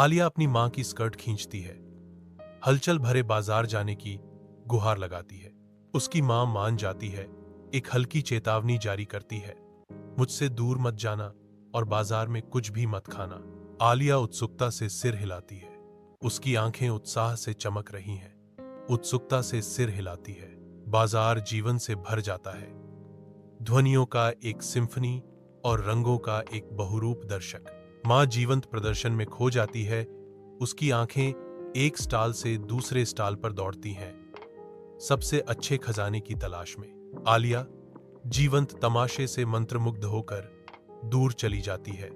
आलिया अपनी मां की स्कर्ट खींचती है, हलचल भरे बाजार जाने की गुहार लगाती है। उसकी मां मान जाती है, एक हल्की चेतावनी जारी करती है, मुझसे दूर मत जाना और बाजार में कुछ भी मत खाना। आलिया उत्सुकता से सिर हिलाती है, उसकी आंखें उत्साह से चमक रही हैं। उत्सुकता से सिर हिलाती है, बाजार जीवन से भर जाता है, ध्वनियों का एक सिम्फनी और रंगों का एक बहुरूप दर्शक। मां जीवंत प्रदर्शन में खो जाती है, उसकी आंखें एक स्टॉल से दूसरे स्टॉल पर दौड़ती हैं, सबसे अच्छे खजाने की तलाश में। आलिया जीवंत तमाशे से मंत्रमुग्ध होकर दूर चली जाती है,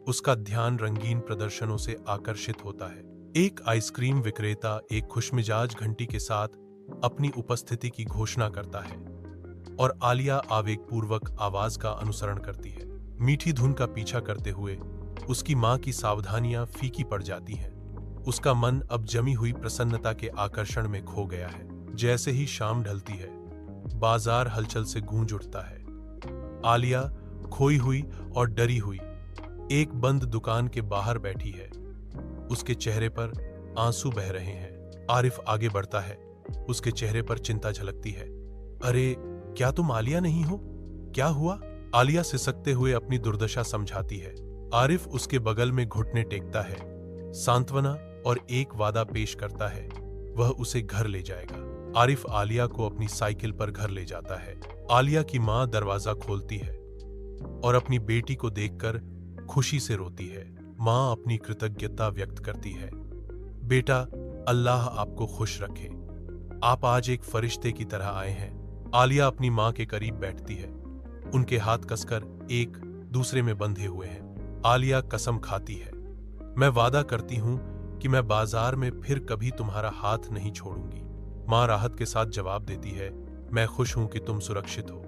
उसका ध्यान रंगीन प्रदर्शनों से आकर्षित होता है। एक आइसक्रीम विक्रेता एक खुशमिजाज घंटी के साथ अपनी उपस्थिति की घोषणा करता है और आलिया आवेगपूर्वक आवाज का अनुसरण करती है। मीठी धुन का पीछा करते हुए उसकी मां की सावधानियां फीकी पड़ जाती हैं। उसका मन अब जमी हुई प्रसन्नता के आकर्षण में खो गया है। जैसे ही शाम ढलती है, बाजार हलचल से गूंज उठता है। आलिया खोई हुई और डरी हुई एक बंद दुकान के बाहर बैठी है, उसके चेहरे पर आंसू बह रहे हैं। आरिफ आगे बढ़ता है, उसके चेहरे पर चिंता झलकती है। अरे, क्या तुम आलिया नहीं हो? क्या हुआ? आलिया सिसकते हुए अपनी दुर्दशा समझाती है। आरिफ उसके बगल में घुटने टेकता है, सांत्वना और एक वादा पेश करता है, वह उसे घर ले जाएगा। आरिफ आलिया को अपनी साइकिल पर घर ले जाता है। आलिया की मां दरवाजा खोलती है और अपनी बेटी को देखकर खुशी से रोती है। मां अपनी कृतज्ञता व्यक्त करती है, बेटा, अल्लाह आपको खुश रखे, आप आज एक फरिश्ते की तरह आए हैं। आलिया अपनी मां के करीब बैठती है, उनके हाथ कसकर एक दूसरे में बंधे हुए हैं। आलिया कसम खाती है, मैं वादा करती हूं कि मैं बाजार में फिर कभी तुम्हारा हाथ नहीं छोड़ूंगी। मां राहत के साथ जवाब देती है, मैं खुश हूं कि तुम सुरक्षित हो।